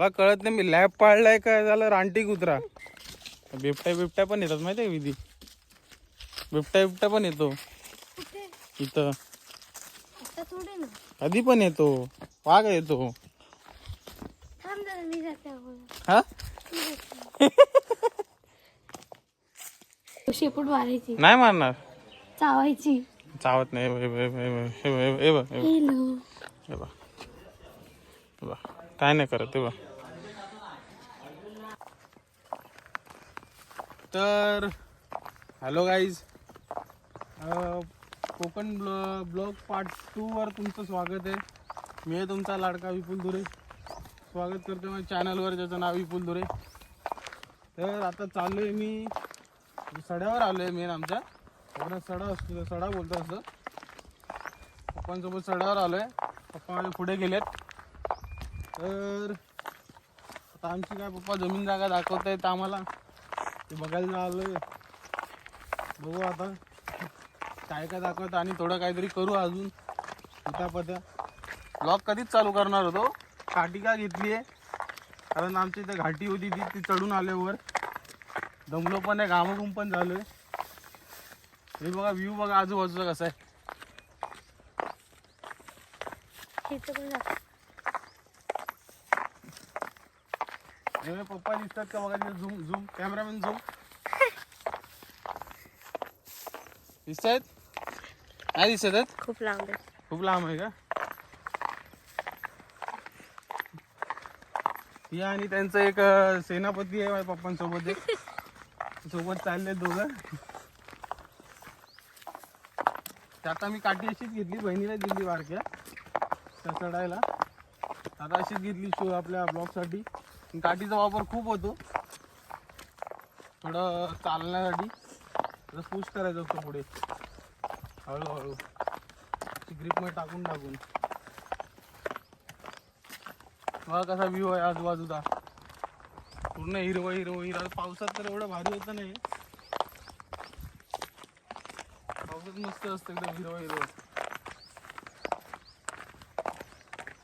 मला कळत नाही, मी लॅब पाळलाय काय झालं. रानटी कुत्रा, बिबट्या पण येतात माहिती आहे विधी. बिबट्या पण येतो इथं, कधी पण येतो. वाघ येतो. हा शेपूट मारायची, नाही मारणार. चावायची. चावत नाही. काय नाही करत ते बा. तर hello guys, Konkan blog part 2 वर तुमचं स्वागत आहे. मी आहे तुमचा लाडका विपुल दुरे. स्वागत करतो माझ्या चॅनलवर, ज्याचं नाव विपुल दुरे. तर आता चाललो आहे मी सड्यावर, आलो आहे मेन आमच्या कोकणात सडा असतो, सडा बोलतो असं. पप्पांसोबत सड्यावर आलो आहे. पप्पा माझे पुढे गेलेत. तर आता आमची काय पप्पा जमीन जागा दाखवत आहेत आम्हाला, ते बघायला आलो आहे. बघू आता काय काय दाखवत, आणि थोडं काहीतरी करू अजून पत्या. ब्लॉग कधीच चालू करणार होतो, काठी का घेतली आहे कारण आमची इथे घाटी होती, ती चढून आले वर. दमलो पण आहे, घामाघूम पण झालो आहे. हे बघा व्ह्यू बघा आजूबाजूचा कसा आहे. पप्पा दिसतात का बघा, झूम झूम कॅमेरामॅन झूम दिसत आहेत. नाही दिसत आहेत, खूप लांब आहे. खूप लांब आहे का. ही आणि त्यांचं एक सेनापती आहे माझ्या पप्पांसोबत, एक सोबत चालले दोघं. आता मी काठी अशीच घेतली, बहिणीला दिली बारक्या त्या चढायला. आता अशीच घेतली शो आपल्या ब्लॉगसाठी. काठीचा वापर खूप होतो, थोडं चालण्यासाठी. पुश करायचं असतं पुढे हळूहळू, ग्रिपमध्ये टाकून टाकून. बघा कसा व्ह्यू आहे आजूबाजूचा, पूर्ण हिरवं हिरवं हिरवं. पावसात तर एवढं भारी होतं नाही, पावसात मस्त असतं एकदम हिरवं हिरवं.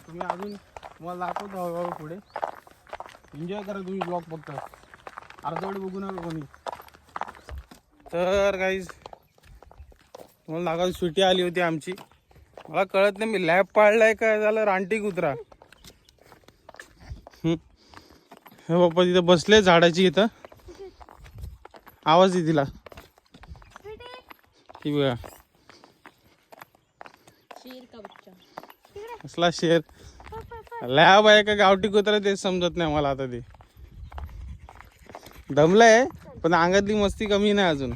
तुम्ही अजून तुम्हाला दाखवतो हळूहळू पुढे. एन्जॉय करा तुम्ही ब्लॉग, फक्त अर्धवट बघू नका कोणी. तर गाईज तुम्हाला दाखवायची सुट्टी आली होती आमची. मला कळत नाही, मी लॅब पाळलाय काय झालं. रानटी कुत्रा. हे बाप्पा तिथं बसले झाडाची, इथं आवाज आहे तिला. ती बघा कसला शेर. लॅब आहे का गावठी कुत्रा तेच समजत नाही मला आता. ते दमलंय पण अंगातली मस्ती कमी नाही अजून.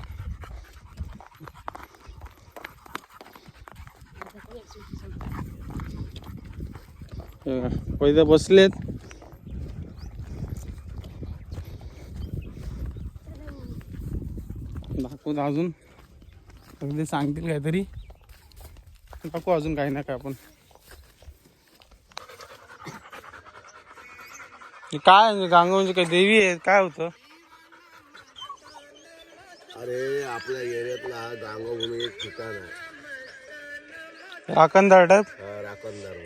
पहिले बसलेत. दाखवू अजून, अगदी सांगतील काहीतरी. टाकू अजून काही ना काय आपण. काय गांगा म्हणजे काय देवी आहे काय होतं. अरे आपल्या एरियातला हा गांगा म्हणून एक ठिकाण आहे, राखणदार टाईप. राखणदार.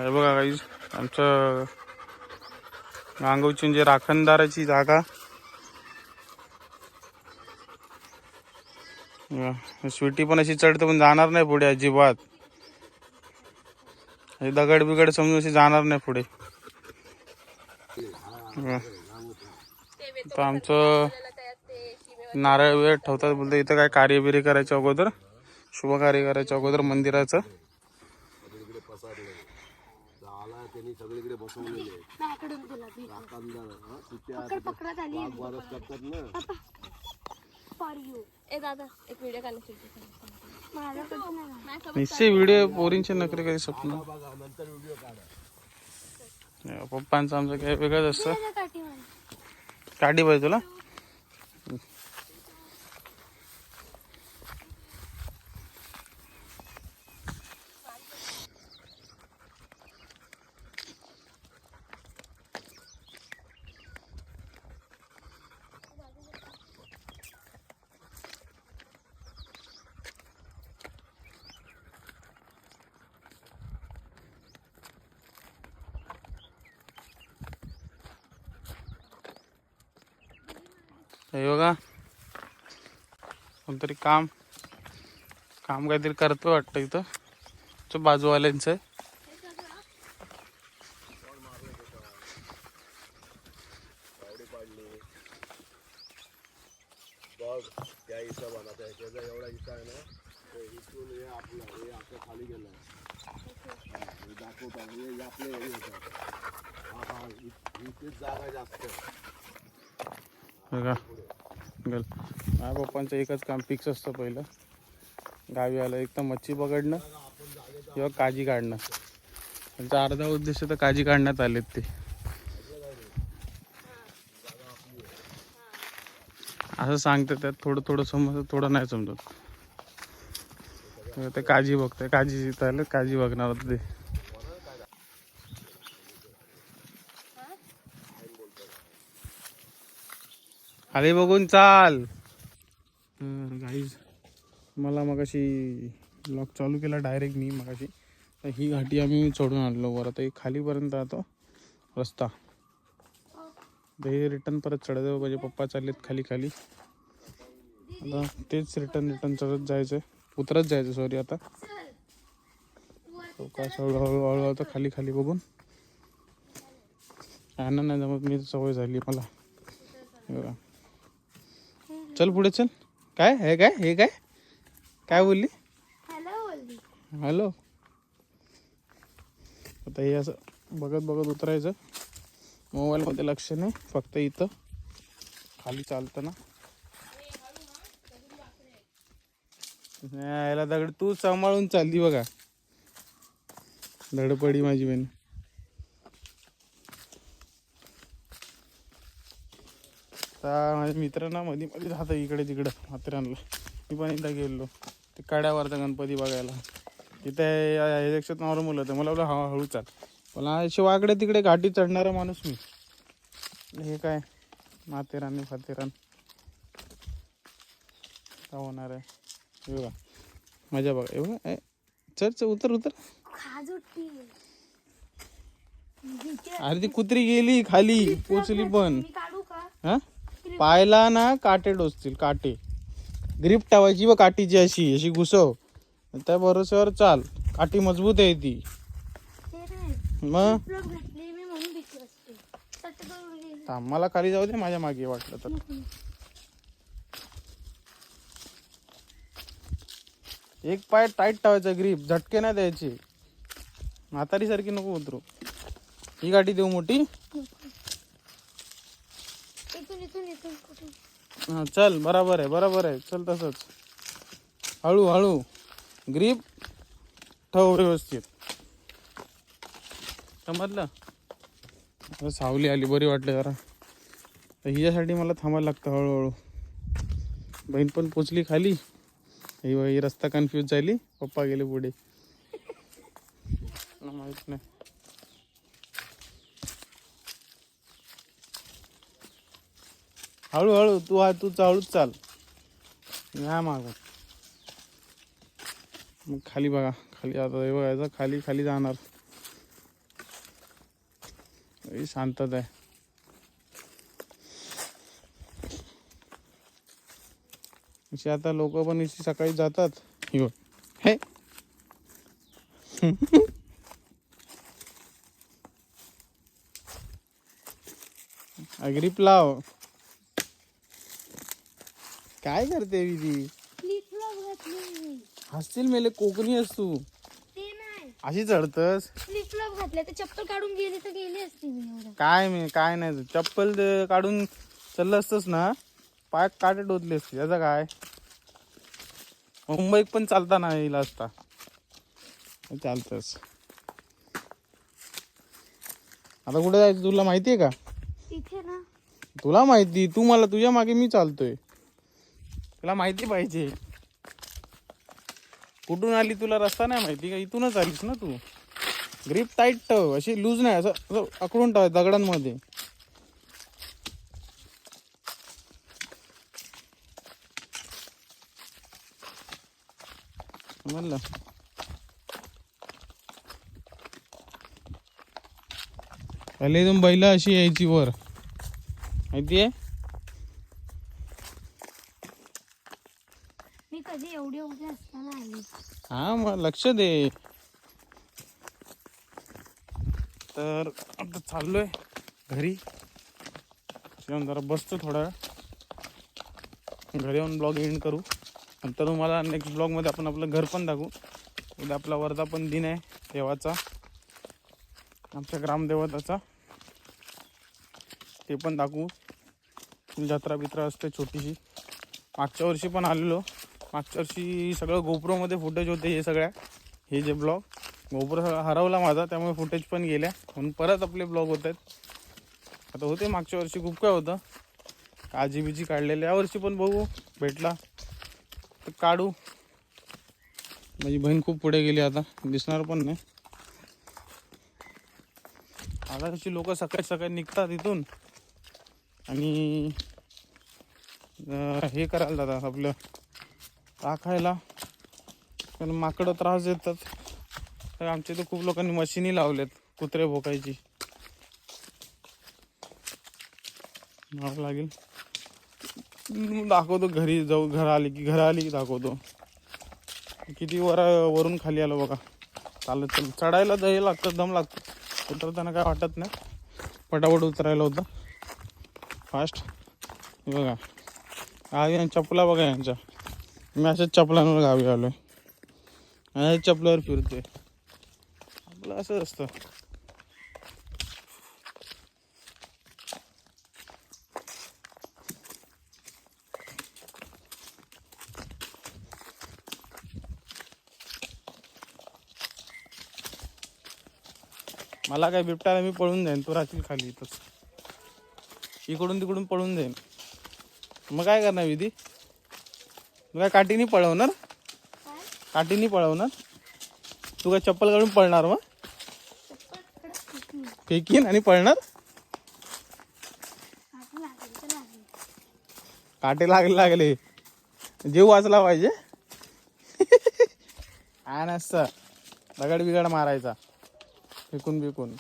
बघा काही आमचं गांगवची म्हणजे राखणदाराची जागा. स्वीटी पण अशी चढते पण जाणार नाही पुढे अजिबात. दगड बिगड समजून अशी जाणार नाही पुढे. तर आमचं नारळ वेळ ठेवतात बोलतो. इथं काय कार्यबिरी करायच्या अगोदर, शुभ कार्य करायच्या अगोदर मंदिराचं. त्यांनी सगळीकडे बसवलेले करतात ना. निश्चय व्हिडिओ पोरींचे नखरे काही स्वप्न. पप्पांचं आमचं काय वेगळंच असतं. काठी पाहिजे तुला. हे बघा कोणतरी काम काहीतरी करतो वाटतं इथं बाजूवाल्यांचं आहे. बघ त्या हिशोबाने आता ह्याच्याचा एवढा हिस्सा आहे ना, तो इथून हे आपलं हे असं खाली गेलं दाखवता म्हणजे आपले हे होतं. हा हा इथेच जागा जास्त बघा गल माझ्या पप्पांचं एकच काम फिक्स असतं पहिलं गावी आलं एक तर मच्छी पकडणं किंवा काजी काढणं. त्यांचा अर्धा उद्देश तर काजी काढण्यात आलेत ते. असं सांगतात त्यात थोडं थोडं समजतं थोडं नाही समजत. ते काजी बघतंय काजी आलं काजी बघणार होतं ते. खाली बघून चाल. गाईज मला मगाशी लॉक चालू केला डायरेक्ट मी मगाशी. तर ही घाटी आम्ही चढून आणलो वर. आता खालीपर्यंत राहतो रस्ता. तर हे रिटर्न परत चढायचं म्हणजे पप्पा चाललेत खाली खाली. आता तेच रिटर्न चढत जायचं उतरत जायचं सॉरी. आता कसं हळूहळू आता खाली खाली बघून आनंद नाही जमत मी सवय झाली मला. बघा चल पुढे चल. काय हे काय हे काय काय बोलली हॅलो. आता हे असं बघत बघत उतरायचं. मोबाईलमध्ये लक्ष नाही फक्त इथं खाली चालतं ना. याला दगड तू सांभाळून चालली बघा. धडपडी माझी बहीण. आता माझ्या मित्रांना मध्ये मध्ये राहतं इकडे तिकडं माथेरानला. मी पण एकदा गेलो ते कड्यावरचा गणपती बघायला. तिथे ह्याच्यात नॉर्मल होतं. मला बोला हा हळू चाल. मला असे वाकडे तिकडे घाटी चढणारा माणूस मी. हे काय माथेरान फाथेरान का होणार आहे. हे बघा मजा बघा. हे बघा चल उतर उतर. अरे ती कुत्री गेली खाली पोचली पण. हा पायला ना काटे टोचतील काटे. ग्रीप ठेवायची व काठीची अशी अशी घुसव त्या भरोश्यावर चाल. काठी मजबूत आहे ती. मग मला खाली जाऊ दे माझ्या मागे वाटलं तर. एक पाय टाईट ठेवायचा ग्रीप झटके नाही द्यायचे. म्हातारी सारखी नको उतरू. ही गाठी देऊ मोठी. हा चल बरोबर आहे चल तसंच हळू हळू ग्रीप ठेव व्यवस्थित. समजलं. सावली आली बरी वाटली जरा. तर हिच्यासाठी मला थांबायला लागतं हळूहळू. बहीण पण पोचली खाली. ही रस्ता कन्फ्यूज झाली. पप्पा गेले पुढे माहित नाही. हळूहळू तू हळूच चाल. नाही मागून मग खाली बघा. खाली आता बघायचं खाली खाली जाणार. शांतता आहे. अशी आता लोक पण इथे सकाळी जातात. हे ग्रीप लाव. काय करते विधी. हसतील मेले कोकणी असतो अशी चढतस. फ्लिपफ्लॉप घातले तर चप्पल काढून गेली तर गेली असती मी. काय नाही चप्पल काढून चाललं असतंस ना पाय काटे टोचले असते. त्याचा काय मुंबईत पण चालता ना येईल असता. चालतस. आता कुठे जायचं तुला माहितीये का. तिथे ना तुला माहिती तू मला तुझ्या मागे मी चालतोय. तुला माहिती पाहिजे. कुठून आली तुला रस्ता नाही माहिती का. इथूनच आलीस ना तू. ग्रीप टाईट ठेव अशी लूज नाही. असं अकडून ठेव दगडांमध्ये. म्हणलं पहिले एकदम बैला अशी यायची वर माहितीये. मी कधी एवढे उभे असताना आली. हा मग लक्ष दे. तर आता चाललोय घरी. जेवण जरा बसतो थोडा वेळ. घरी येऊन ब्लॉग एंड करू. नंतर तुम्हाला नेक्स्ट ब्लॉगमध्ये आपण आपलं घर पण दाखवू. उद्या आपला वर्धापन दिन आहे देवाचा, आमच्या ग्रामदेवताचा. ते पण दाखवू. जत्रा बित्रा असते छोटीशी. मागच्या वर्षी पण आलेलो. मागच्या वर्षी सगळं गोप्रोमध्ये फुटेज होते. हे सगळ्या हे जे ब्लॉग गोप्रो हरवला माझा, त्यामुळे फुटेज पण गेल्या. म्हणून परत आपले ब्लॉग होत आहेत. आता होते मागच्या वर्षी खूप काय होतं, काळजी बिजी काढलेली. यावर्षी पण बघू भेटला तर काढू. माझी बहीण खूप पुढे गेली, आता दिसणार पण नाही. आता कशी लोक सकाळी सकाळी निघतात इथून आणि हे करायला जातात आपलं राखायला. पण माकडं त्रास देतात. तर आमच्या इथे खूप लोकांनी मशिनी लावल्यात कुत्रे भोकायची. मार लागेल. दाखवतो घरी जाऊ. घर आली की दाखवतो. किती वरून खाली आलो बघा. चालत चढायला हे लागतं, दम लागतं. उतरताना काय वाटत नाही. पटापट उतरायला होतं फास्ट. बघा गावी चपला बघा यांच्या. मी अशाच चपलांवर गावी आलोय. अशाच चपलावर फिरतोय. आपलं असं असतं. मला काय बिबटाला मी पळून जाईन, तू राहतील खाली इथंच. इकडून तिकडून पळून जाईन. मग काय करणार विधी? तू काय काठीनी पळवणार? काठीनी पळवणार? तू काय चप्पल काढून पळणार? मग फेकीन आणि पळणार? काटे लागले जीव वाचला पाहिजे. हा नसतं दगड बिगड मारायचा फेकून बिकून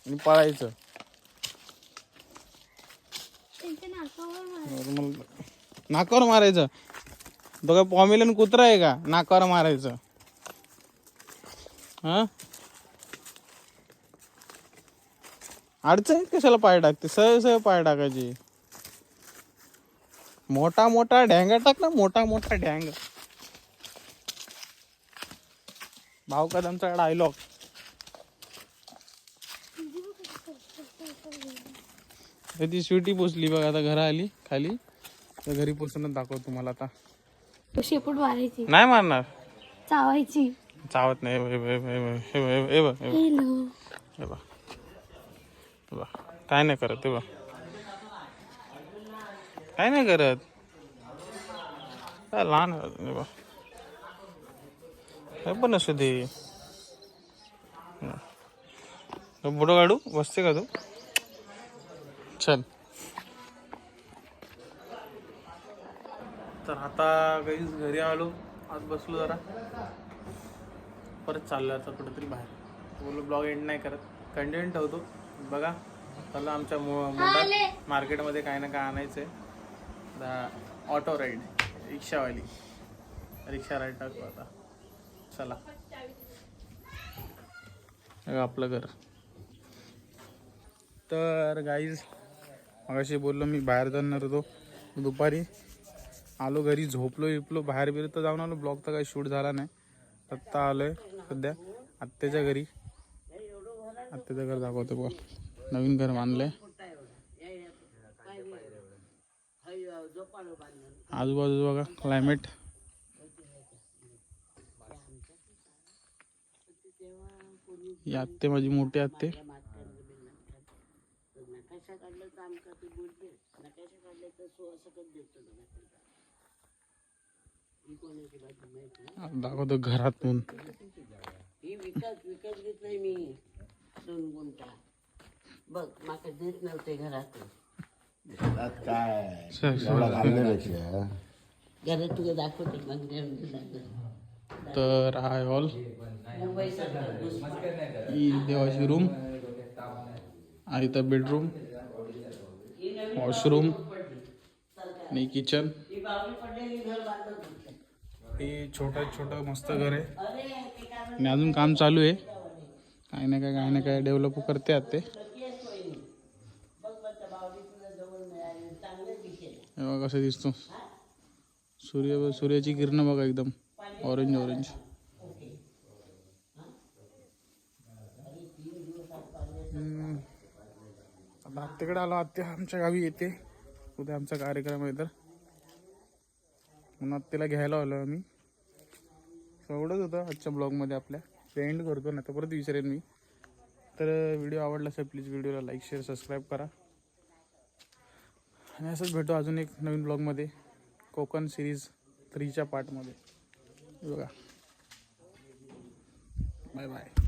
आणि पळायचं. नाकावर मारायचं. तो काय पॉमेलियन कुत्रा आहे का नाकावर मारायचं? हा अडचण कशाला पाय टाकते? सहज पाय टाकायची. मोठा मोठा ढॅंग टाक ना. मोठा मोठा ढॅंग. भाऊ कदमचा डायलॉग. ती स्वीटी पोचली बघ आता. घरा आली खाली. तर घरी पोचूनच दाखव तुम्हाला आता. शेपूट मारायची नाही मारणार. चावायची. चावत नाही. काय नाही करत. ते बघ काय नाही करत. काय लहान बघ काय पण असू दे. फोटो काढू बसते का तू? चल. तर आता काही घरी आलो. आज बसलो जरा. परत चाललो आता कुठेतरी बाहेर. बोललो ब्लॉग एंड नाही करत, कंटेंट ठेवतो. बघा चला आमच्या मोठ्या मार्केटमध्ये काय ना काय आणायचं आहे. ऑटो राईड रिक्षावाली. रिक्षा राईड टाकू आता. चला आपलं घर. तर गाईज मगाशी बोललो मी बाहेर जाणार होतो. दुपारी आलो घरी, झोपलो बाहेर बिर तर जाऊन आलो. ब्लॉग तर काही शूट झाला नाही. आत्ता आलोय सध्या आत्याच्या घरी. आत्याचं घर दाखवतो बघा. नवीन घर बांधलंय. आजूबाजू बघा क्लायमेट. ही आत्ते माझी मोठी आत्ते. दाखवतो घरातून. विकत घेतलंय मी 2 गुंठा. बघ माका देत नव्हते घरातून. काय घालण्यापेक्षा घरात तुला दाखवते मग. तर हाय हॉल. ही देवाची रूम. इथं बेडरूम, वॉशरूम, आणि किचन. ही बावली पडलेली घर बांधत होते. हे छोटं मस्त घर आहे अरे ते काय आणि अजून काम चालू आहे. काही ना काय डेव्हलप करते आहेत ते. केस होईल. बघ बघ त्या बावली तुला जवळ मिळाली चांगले दिसेल. हे बघा कसं दिसतो सूर्याची किरण बघा एकदम ऑरेंज. आता आत्याकडे आलो. आत्या आमच्या गावी येते उद्या आमचा कार्यक्रम आहे तर म्हणून आत्याला घ्यायला आलो आम्ही. एवढंच होतं आजच्या ब्लॉगमध्ये आपल्या. एंड करतो ना तर परत विचारेन मी. तर व्हिडिओ आवडला असेल प्लीज व्हिडिओला लाईक शेअर सबस्क्राईब करा आणि असंच भेटू अजून एक नवीन ब्लॉगमध्ये कोकण सिरीज 3च्या पार्टमध्ये. बघा बाय बाय.